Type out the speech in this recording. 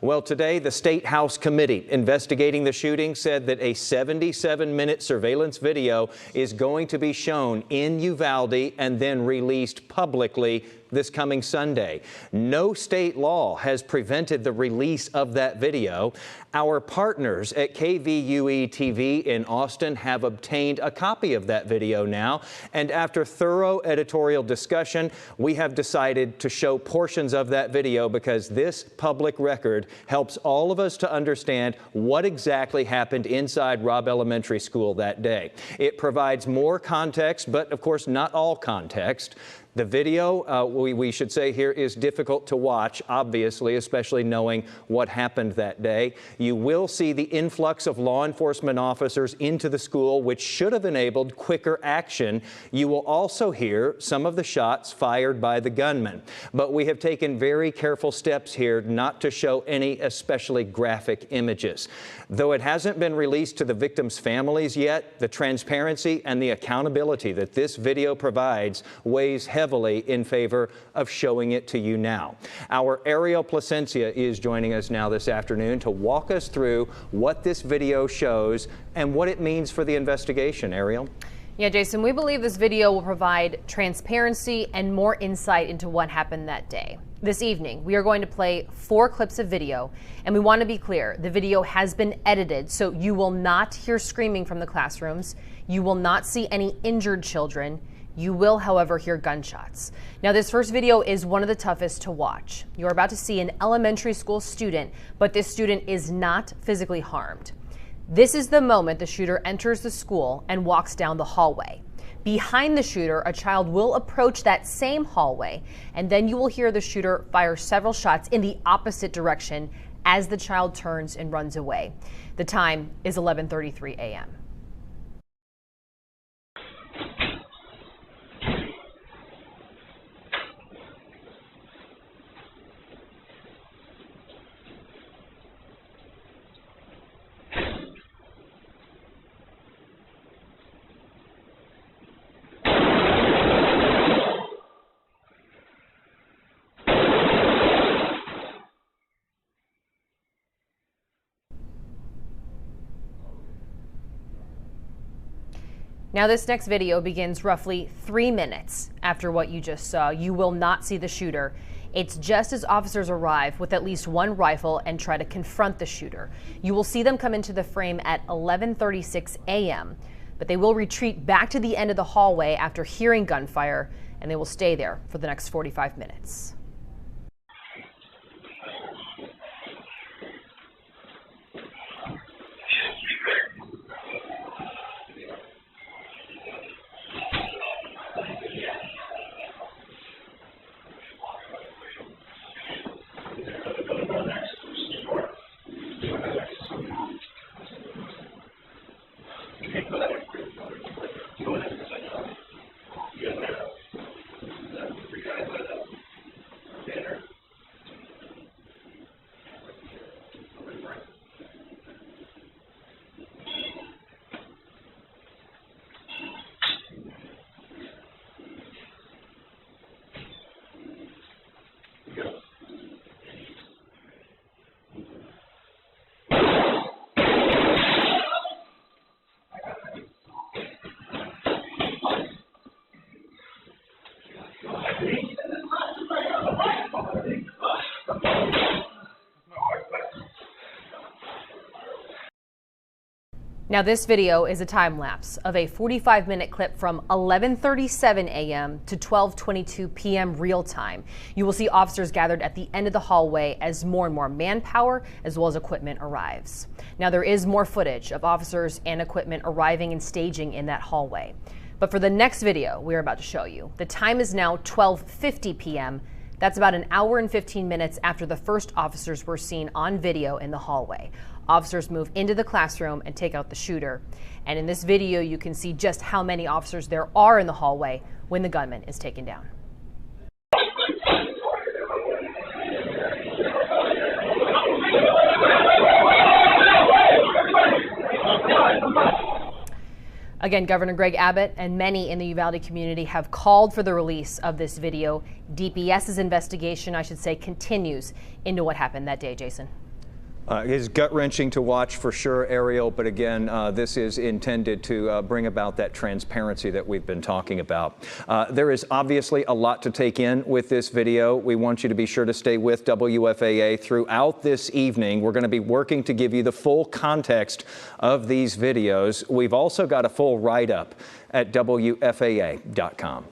Well, today the State House Committee investigating the shooting said that a 77-minute surveillance video is going to be shown in Uvalde and then released publicly this coming Sunday. No state law has prevented the release of that video. Our partners at KVUE-TV in Austin have obtained a copy of that video now, and after thorough editorial discussion, we have decided to show portions of that video because this public record helps all of us to understand what exactly happened inside Robb Elementary School that day. It provides more context, but of course not all context. The video, we should say here, is difficult to watch, obviously, especially knowing what happened that day. You will see the influx of law enforcement officers into the school, which should have enabled quicker action. You will also hear some of the shots fired by the gunman. But we have taken very careful steps here not to show any especially graphic images. Though it hasn't been released to the victims' families yet, the transparency and the accountability that this video provides weighs heavily in favor of showing it to you now. Our Ariel Placencia is joining us now this afternoon to walk us through what this video shows and what it means for the investigation. Ariel? Yeah, Jason, we believe this video will provide transparency and more insight into what happened that day. This evening, we are going to play 4 clips of video, and we want to be clear, the video has been edited, so you will not hear screaming from the classrooms. You will not see any injured children. You will, however, hear gunshots. Now, this first video is one of the toughest to watch. You're about to see an elementary school student, but this student is not physically harmed. This is the moment the shooter enters the school and walks down the hallway. Behind the shooter, a child will approach that same hallway, and then you will hear the shooter fire several shots in the opposite direction as the child turns and runs away. The time is 11:33 a.m. Now, this next video begins roughly 3 minutes after what you just saw. You will not see the shooter. It's just as officers arrive with at least one rifle and try to confront the shooter. You will see them come into the frame at 11:36 a.m., but they will retreat back to the end of the hallway after hearing gunfire, and they will stay there for the next 45 minutes. Now, this video is a time lapse of a 45-minute clip from 11:37 a.m. to 12:22 p.m. real time. You will see officers gathered at the end of the hallway as more and more manpower as well as equipment arrives. Now, there is more footage of officers and equipment arriving and staging in that hallway. But for the next video we're about to show you, the time is now 12:50 p.m. That's about an hour and 15 minutes after the first officers were seen on video in the hallway. Officers move into the classroom and take out the shooter. And in this video, you can see just how many officers there are in the hallway when the gunman is taken down. Again, Governor Greg Abbott and many in the Uvalde community have called for the release of this video. DPS's investigation, I should say, continues into what happened that day, Jason. It is gut-wrenching to watch for sure, Ariel, but again, this is intended to bring about that transparency that we've been talking about. There is obviously a lot to take in with this video. We want you to be sure to stay with WFAA throughout this evening. We're going to be working to give you the full context of these videos. We've also got a full write-up at WFAA.com.